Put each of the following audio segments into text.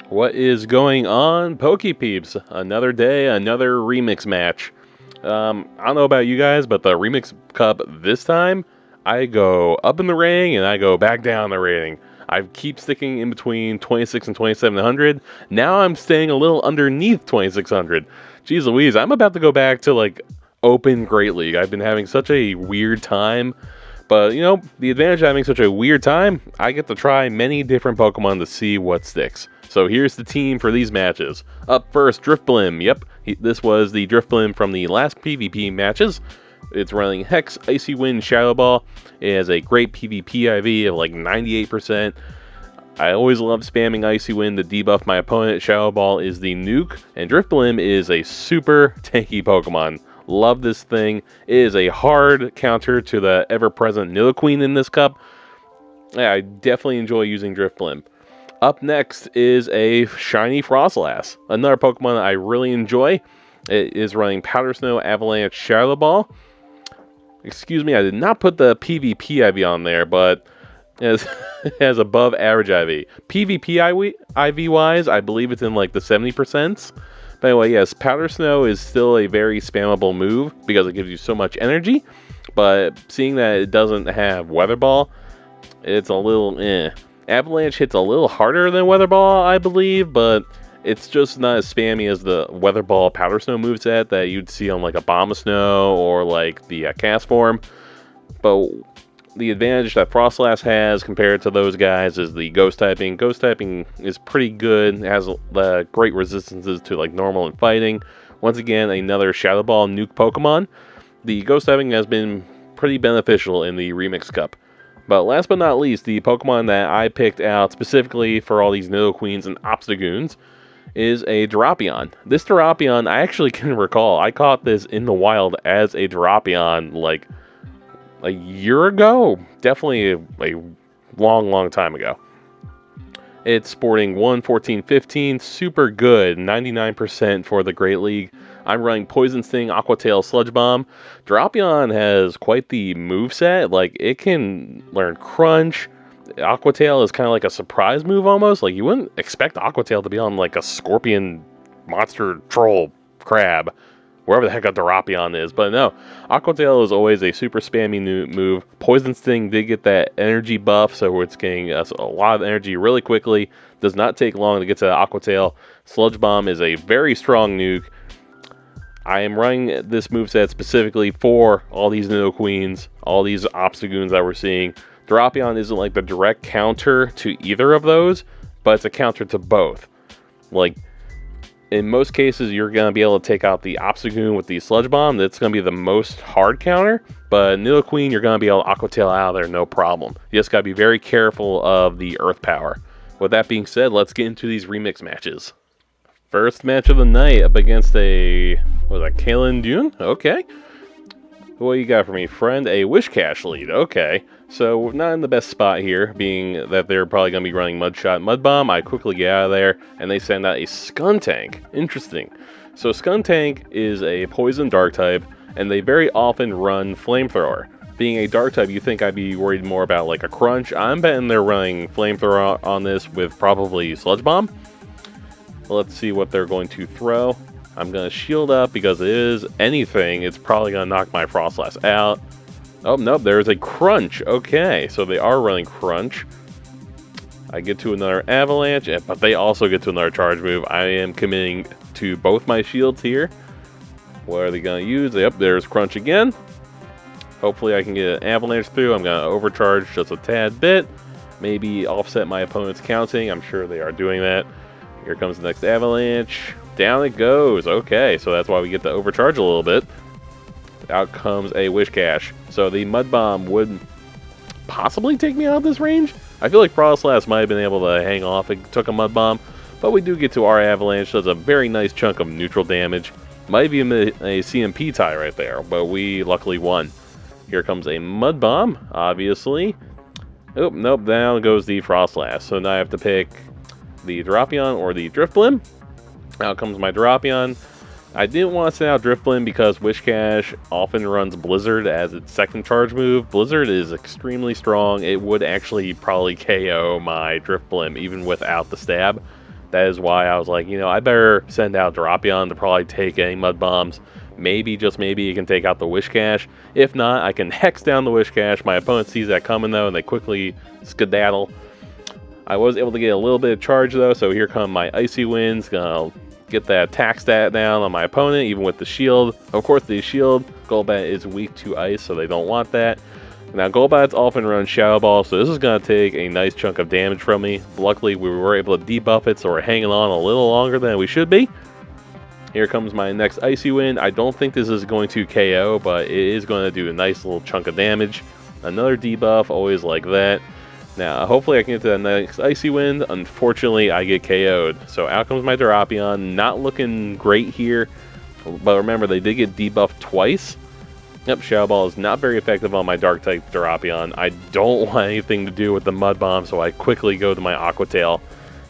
What is going on, Pokepeeps? Another day, another remix match. I don't know about you guys, but the Remix Cup this time, I go up in the rating and I go back down the rating. I keep sticking in between 26 and 2700. Now I'm staying a little underneath 2600. Jeez Louise, I'm about to go back to like Open Great League. I've been having such a weird time. But, you know, the advantage of having such a weird time, I get to try many different Pokemon to see what sticks. So here's the team for these matches. Up first, Drifblim. Yep, this was the Drifblim from the last PvP matches. It's running Hex, Icy Wind, Shadow Ball. It has a great PvP IV of like 98%. I always love spamming Icy Wind to debuff my opponent. Shadow Ball is the nuke, and Drifblim is a super tanky Pokemon. Love this thing. It is a hard counter to the ever-present Nidoqueen in this cup. Yeah, I definitely enjoy using Drifblim. Up next is a shiny Froslass, another Pokemon that I really enjoy. It is running Powder Snow, Avalanche, Shadow Ball. Excuse me, I did not put the PvP IV on there, but it has above average IV. PvP IV-wise, I believe it's in like the 70%. But anyway, yes, Powder Snow is still a very spammable move because it gives you so much energy. But seeing that it doesn't have Weather Ball, it's a little eh. Avalanche hits a little harder than Weather Ball, I believe, but it's just not as spammy as the Weather Ball Powder Snow moveset that you'd see on like a Bomb of Snow or like the Cast Form. But the advantage that Froslass has compared to those guys is the Ghost typing. Ghost typing is pretty good. It has great resistances to like normal and fighting. Once again, another Shadow Ball nuke Pokemon. The Ghost typing has been pretty beneficial in the Remix Cup. But last but not least, the Pokemon that I picked out specifically for all these Nidoqueens and Obstagoons is a Drapion. This Drapion, I actually can recall, I caught this in the wild as a Drapion like a year ago, definitely a long time ago. It's sporting 114-15, super good, 99% for the Great League. I'm running Poison Sting, Aqua Tail, Sludge Bomb. Drapion has quite the moveset, like it can learn Crunch. Aqua Tail is kind of like a surprise move almost, like you wouldn't expect Aqua Tail to be on like a scorpion monster troll crab. Wherever the heck a Drapion is. But no, Aqua Tail is always a super spammy move. Poison Sting did get that energy buff, so it's getting us a lot of energy really quickly. Does not take long to get to Aqua Tail. Sludge Bomb is a very strong nuke. I am running this moveset specifically for all these Nidoqueens, all these Obstagoons that we're seeing. Drapion isn't like the direct counter to either of those, but it's a counter to both. Like, in most cases, you're going to be able to take out the Obstagoon with the Sludge Bomb. That's going to be the most hard counter. But Nidoqueen, you're going to be able to Aqua Tail out of there, no problem. You just got to be very careful of the Earth Power. With that being said, let's get into these remix matches. First match of the night up against a, what was that, Kalen Dune? Okay. What you got for me, friend? A Wishcash lead. Okay. So, we're not in the best spot here, being that they're probably going to be running Mudshot, Mud Bomb. I quickly get out of there, and they send out a Skuntank. Interesting. So, Skuntank is a Poison Dark type, and they very often run Flamethrower. Being a Dark type, you think I'd be worried more about like a Crunch. I'm betting they're running Flamethrower on this with probably Sludge Bomb. Let's see what they're going to throw. I'm going to shield up because it is anything. It's probably going to knock my Froslass out. Oh, nope, there's a Crunch. Okay, so they are running Crunch. I get to another Avalanche, but they also get to another charge move. I am committing to both my shields here. What are they going to use? Yep, there's Crunch again. Hopefully I can get an Avalanche through. I'm going to overcharge just a tad bit. Maybe offset my opponent's counting. I'm sure they are doing that. Here comes the next Avalanche. Down it goes. Okay, so that's why we get to overcharge a little bit. Out comes a Wishcash. So the Mud Bomb would possibly take me out of this range. I feel like Froslass might have been able to hang off. It took a Mud Bomb, but we do get to our Avalanche. Does a very nice chunk of neutral damage. Might be a CMP tie right there, but we luckily won. Here comes a Mud Bomb, obviously. Oh, nope, down goes the Froslass. So now I have to pick the Drapion or the Drifblim. Out comes my Drapion. I didn't want to send out Drifblim because Wishcash often runs Blizzard as its second charge move. Blizzard is extremely strong. It would actually probably KO my Drifblim even without the stab. That is why I was like, you know, I better send out Drapion to probably take any mud bombs. Maybe, just maybe, you can take out the Wish Cache. If not, I can hex down the Wish Cache. My opponent sees that coming, though, and they quickly skedaddle. I was able to get a little bit of charge, though, so here come my Icy Winds. Gonna get that attack stat down on my opponent, even with the shield. Of course, the shield, Golbat is weak to ice, so they don't want that. Now, Golbat's often run Shadow Ball, so this is going to take a nice chunk of damage from me. Luckily, we were able to debuff it, so we're hanging on a little longer than we should be. Here comes my next Icy Wind. I don't think this is going to KO, but it is going to do a nice little chunk of damage. Another debuff, always like that. Now, hopefully I can get to that next Icy Wind. Unfortunately, I get KO'd. So out comes my Drapion. Not looking great here, but remember, they did get debuffed twice. Yep, Shadow Ball is not very effective on my Dark-type Drapion. I don't want anything to do with the Mud Bomb, so I quickly go to my Aqua Tail.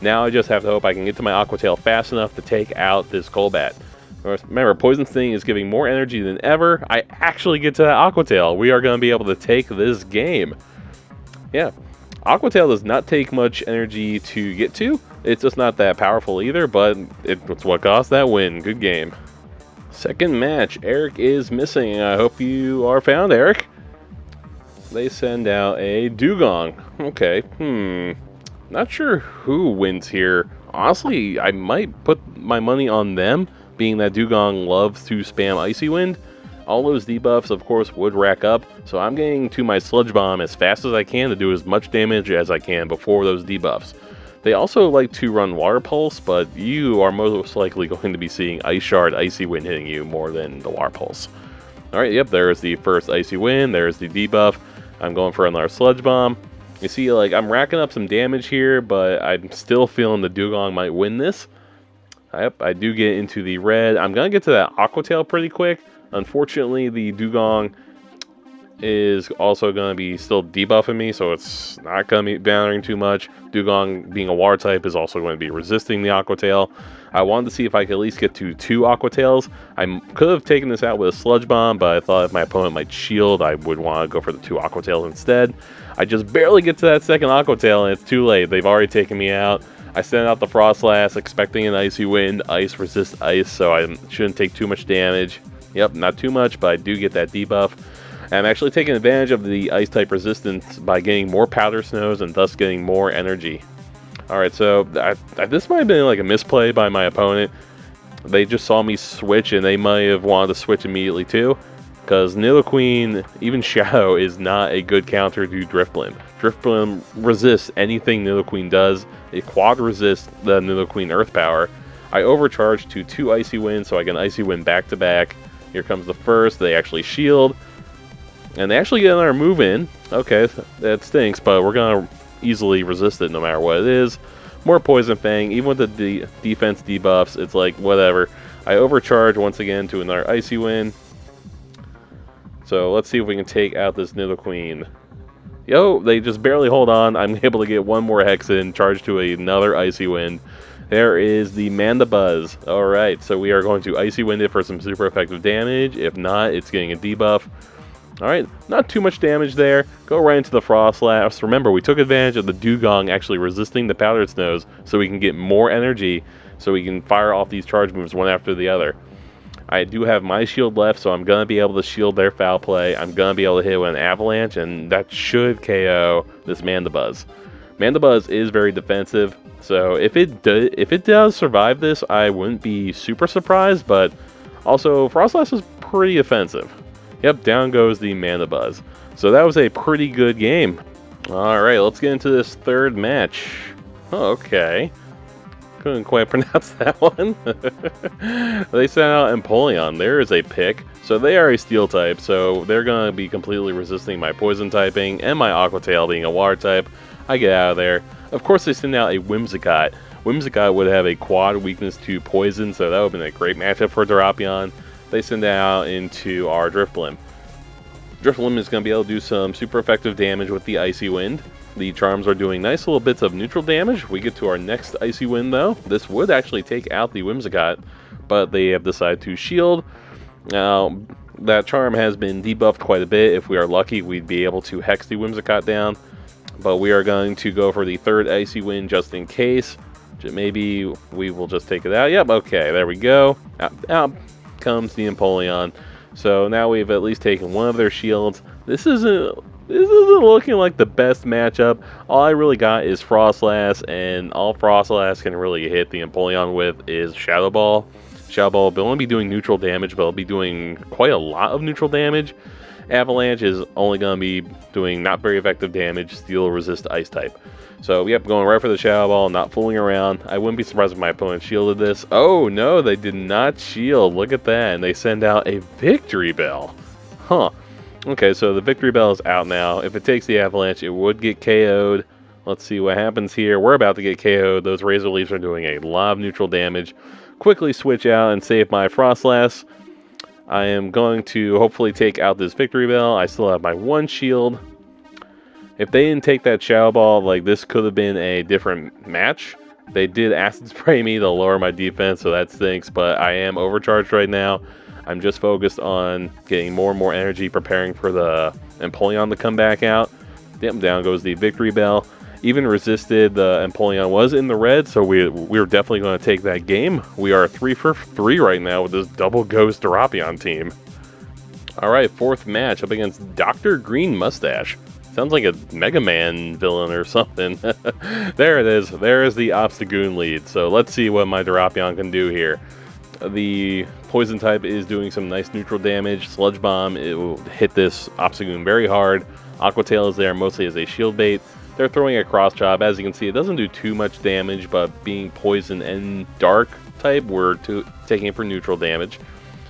Now I just have to hope I can get to my Aqua Tail fast enough to take out this Golbat. Remember, Poison Sting is giving more energy than ever. I actually get to that Aqua Tail. We are going to be able to take this game. Yeah, Aqua Tail does not take much energy to get to. It's just not that powerful either, but it's what cost that win. Good game. Second match, Eric is missing. I hope you are found, Eric. They send out a Dugong. Okay, not sure who wins here. Honestly, I might put my money on them, being that Dugong loves to spam Icy Wind. All those debuffs, of course, would rack up, so I'm getting to my Sludge Bomb as fast as I can to do as much damage as I can before those debuffs. They also like to run Water Pulse, but you are most likely going to be seeing Ice Shard, Icy Wind hitting you more than the Water Pulse. Alright, yep, there's the first Icy Wind, there's the debuff. I'm going for another Sludge Bomb. You see, like, I'm racking up some damage here, but I'm still feeling the Dugong might win this. Yep, I do get into the red. I'm going to get to that Aqua Tail pretty quick. Unfortunately, the Dugong is also going to be still debuffing me, so it's not going to be bothering too much. Dugong, being a water type, is also going to be resisting the Aqua Tail. I wanted to see if I could at least get to 2 Aqua Tails. I could have taken this out with a Sludge Bomb, but I thought if my opponent might shield, I would want to go for the 2 Aqua Tails instead. I just barely get to that second Aqua Tail, and it's too late. They've already taken me out. I send out the Froslass, expecting an Icy Wind. Ice resists ice, so I shouldn't take too much damage. Yep, not too much, but I do get that debuff. I'm actually taking advantage of the Ice-type resistance by getting more Powder Snows and thus getting more energy. Alright, so this might have been like a misplay by my opponent. They just saw me switch, and they might have wanted to switch immediately too. Because Nidoqueen, even Shadow, is not a good counter to Drifblim. Drifblim resists anything Nidoqueen does. It quad resists the Nidoqueen Earth Power. I overcharge to 2 Icy Winds, so I can Icy Wind back to back. Here comes the first. They actually shield. And they actually get another move in. Okay, that stinks, but we're going to easily resist it no matter what it is. More Poison Fang. Even with the defense debuffs, it's like, whatever. I overcharge once again to another Icy Wind. So let's see if we can take out this Nidoqueen. Yo, they just barely hold on. I'm able to get one more Hex in, charge to another Icy Wind. There is the Mandibuzz. Alright, so we are going to Icy Wind it for some super effective damage. If not, it's getting a debuff. Alright, not too much damage there. Go right into the Froslass. Remember, we took advantage of the Dugong actually resisting the Powdered Snows so we can get more energy, so we can fire off these charge moves one after the other. I do have my shield left, so I'm going to be able to shield their foul play. I'm going to be able to hit with an Avalanche, and that should KO this Mandibuzz. Mandibuzz is very defensive, so if it does survive this, I wouldn't be super surprised, but also Froslass is pretty offensive. Yep, down goes the Mandibuzz. So that was a pretty good game. Alright, let's get into this third match. Oh, okay. Couldn't quite pronounce that one. They sent out Empoleon. There is a pick. So they are a steel type, so they're going to be completely resisting my poison typing and my Aqua Tail being a water type. I get out of there. Of course, they send out a Whimsicott. Whimsicott would have a quad weakness to poison, so that would have been a great matchup for Drapion. They send it out into our Drifblim. Drifblim is going to be able to do some super effective damage with the Icy Wind. The charms are doing nice little bits of neutral damage. We get to our next Icy Wind though. This would actually take out the Whimsicott, but they have decided to shield. Now, that charm has been debuffed quite a bit. If we are lucky, we'd be able to hex the Whimsicott down. But we are going to go for the third Icy Wind just in case. Maybe we will just take it out. Yep, okay, there we go. Out comes the Empoleon. So now we've at least taken one of their shields. This isn't looking like the best matchup. All I really got is Froslass, and all Froslass can really hit the Empoleon with is Shadow Ball. Shadow Ball will only be doing neutral damage, but it'll be doing quite a lot of neutral damage. Avalanche is only going to be doing not very effective damage. Steel resist Ice type. So, yep, going right for the Shadow Ball, not fooling around. I wouldn't be surprised if my opponent shielded this. Oh, no, they did not shield. Look at that. And they send out a Victory Bell. Huh. Okay, so the Victory Bell is out now. If it takes the Avalanche, it would get KO'd. Let's see what happens here. We're about to get KO'd. Those Razor Leafs are doing a lot of neutral damage. Quickly switch out and save my Froslass. I am going to hopefully take out this Victory Bell. I still have my one shield. If they didn't take that Shadow Ball, like, this could have been a different match. They did Acid Spray me to lower my defense, so that stinks, but I am overcharged right now. I'm just focused on getting more and more energy, preparing for the Empoleon to come back out. Yep, down goes the Victory Bell. Even resisted, the Empoleon was in the red, so we're definitely going to take that game. We are 3 for 3 right now with this double ghost Drapion team. Alright, fourth match up against Dr. Green Mustache. Sounds like a Mega Man villain or something. There it is. There is the Obstagoon lead. So let's see what my Drapion can do here. The Poison type is doing some nice neutral damage. Sludge Bomb, it will hit this Obstagoon very hard. Aqua Tail is there mostly as a shield bait. They're throwing a Cross Chop. As you can see, it doesn't do too much damage, but being Poison and Dark type, we're taking it for neutral damage.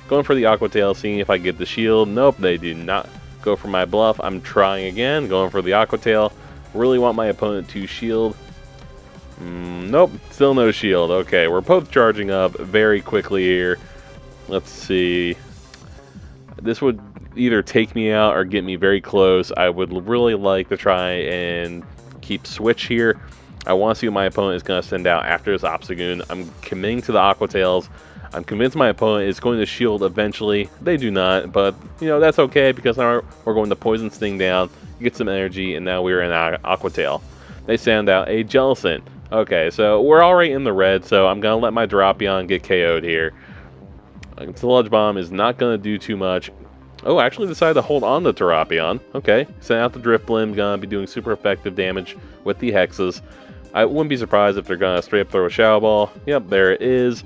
Going for the Aqua Tail, seeing if I get the shield. Nope, they do not go for my bluff. I'm trying again, going for the Aqua Tail. Really want my opponent to shield. Nope, still no shield. Okay, we're both charging up very quickly here. Let's see. This would either take me out or get me very close. I would really like to try and keep switch here. I want to see what my opponent is going to send out after this Obstagoon. I'm committing to the Aqua Tails. I'm convinced my opponent is going to shield eventually. They do not, but you know, that's okay because now we're going to Poison Sting down, get some energy, and now we're in Aqua Tail. They send out a Jellicent. Okay, so we're already in the red, so I'm going to let my Drapion get KO'd here. Sludge Bomb is not going to do too much. Oh, actually decided to hold on to Drapion. Okay, send out the Drifblim, gonna be doing super effective damage with the Hexes. I wouldn't be surprised if they're gonna straight up throw a Shadow Ball. Yep, there it is.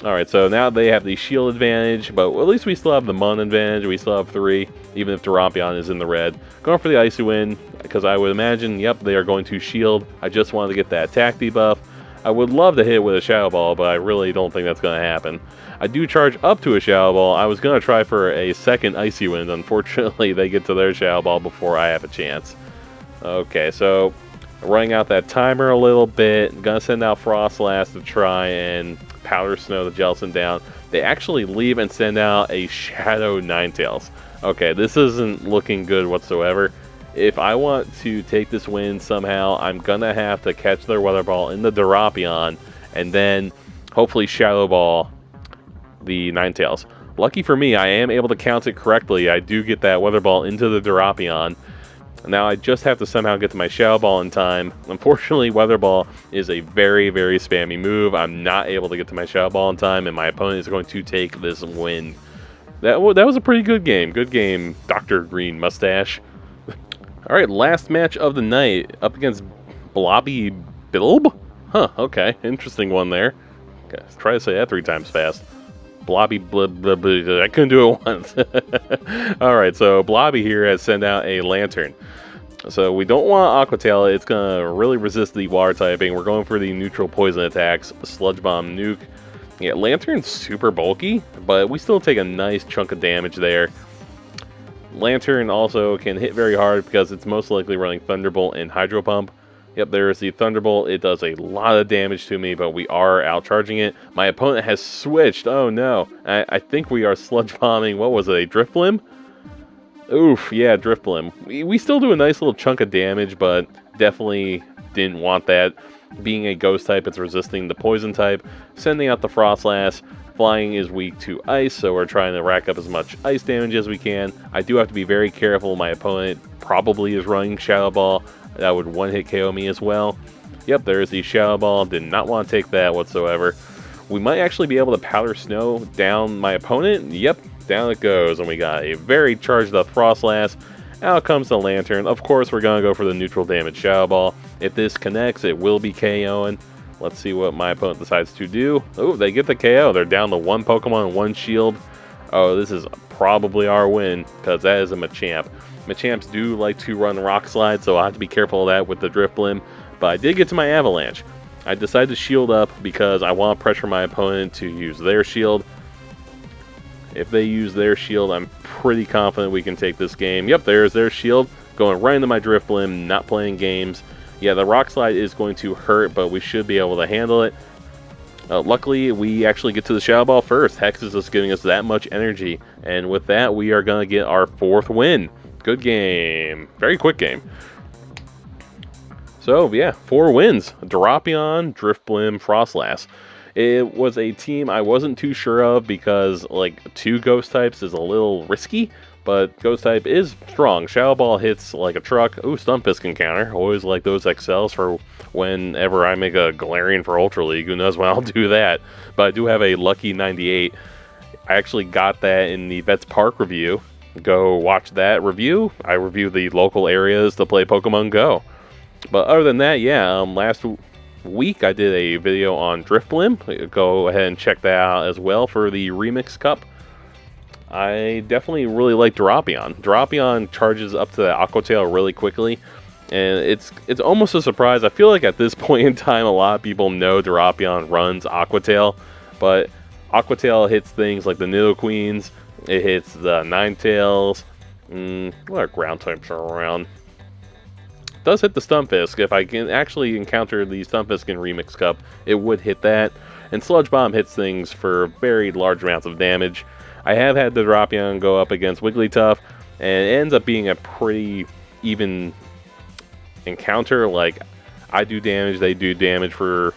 Alright, so now they have the shield advantage, but at least we still have the Mun advantage. We still have 3, even if Drapion is in the red. Going for the Icy Wind, because I would imagine, yep, they are going to shield. I just wanted to get that attack debuff. I would love to hit with a Shadow Ball, but I really don't think that's going to happen. I do charge up to a Shadow Ball. I was going to try for a second Icy Wind. Unfortunately, they get to their Shadow Ball before I have a chance. Okay, so running out that timer a little bit. Going to send out Froslass to try and Powder Snow the Jellicent down. They actually leave and send out a Shadow Ninetales. Okay, this isn't looking good whatsoever. If I want to take this win somehow, I'm going to have to catch their Weather Ball in the Drapion and then hopefully Shadow Ball the Ninetales. Lucky for me, I am able to count it correctly. I do get that Weather Ball into the Drapion. Now I just have to somehow get to my Shadow Ball in time. Unfortunately, Weather Ball is a very, very spammy move. I'm not able to get to my Shadow Ball in time, and my opponent is going to take this win. That was a pretty good game. Good game, Dr. Green Mustache. Alright, last match of the night, up against Blobby Bilb? Huh, okay, interesting one there. Okay, let's try to say that 3 times fast. Blobby blib, blib, blib. I couldn't do it once. Alright, so Blobby here has sent out a Lantern. So we don't want Aqua Tail. It's going to really resist the water typing. We're going for the neutral poison attacks. Sludge Bomb, Nuke. Yeah, Lantern's super bulky, but we still take a nice chunk of damage there. Lantern also can hit very hard because it's most likely running Thunderbolt and Hydro Pump. Yep, there is the Thunderbolt. It does a lot of damage to me, but we are outcharging it. My opponent has switched. Oh no. I think we are Sludge Bombing. What was it, a Drifblim? Oof, yeah, Drifblim. We still do a nice little chunk of damage, but definitely didn't want that. Being a Ghost type, it's resisting the Poison type. Sending out the Froslass. Flying is weak to ice, so we're trying to rack up as much ice damage as we can. I do have to be very careful. My opponent probably is running Shadow Ball. That would one-hit KO me as well. Yep, there's the Shadow Ball. Did not want to take that whatsoever. We might actually be able to powder snow down my opponent. Yep, down it goes. And we got a very charged up Froslass. Out comes the Lantern. Of course, we're going to go for the neutral damage Shadow Ball. If this connects, it will be KOing. Let's see what my opponent decides to do. Oh, they get the KO. They're down to 1 Pokemon, 1 shield. Oh, this is probably our win, because that is a Machamp. Machamps do like to run Rock Slide, so I have to be careful of that with the Drifblim. But I did get to my Avalanche. I decided to shield up because I want to pressure my opponent to use their shield. If they use their shield, I'm pretty confident we can take this game. Yep, there's their shield. Going right into my Drifblim, not playing games. Yeah, the Rock Slide is going to hurt, but we should be able to handle it. Luckily, we actually get to the Shadow Ball first. Hex is just giving us that much energy. And with that, we are going to get our 4th win. Good game. Very quick game. So, yeah, 4 wins. Drapion, Drifblim, Froslass. It was a team I wasn't too sure of because, like, 2 Ghost types is a little risky, but Ghost type is strong. Shadow Ball hits like a truck. Ooh, Stunfisk can counter. Always like those XLs for whenever I make a Galarian for Ultra League. Who knows when I'll do that. But I do have a lucky 98. I actually got that in the Vets Park review. Go watch that review. I review the local areas to play Pokemon Go. But other than that, yeah, last week I did a video on Drifblim. Go ahead and check that out as well for the Remix Cup. I definitely really like Drapion. Drapion charges up to the Aqua Tail really quickly, and it's almost a surprise. I feel like at this point in time, a lot of people know Drapion runs Aqua Tail, but Aqua Tail hits things like the Nidoqueens. It hits the Ninetales. What are ground types are around? Does hit the Stunfisk. If I can actually encounter the Stunfisk in Remix Cup, it would hit that. And Sludge Bomb hits things for very large amounts of damage. I have had the Drapion go up against Wigglytuff, and it ends up being a pretty even encounter. Like, I do damage, they do damage for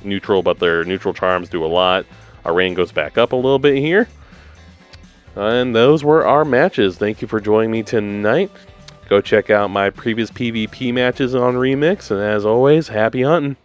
neutral, but their neutral charms do a lot. Our rain goes back up a little bit here. And those were our matches. Thank you for joining me tonight. Go check out my previous PvP matches on Remix, and as always, happy hunting.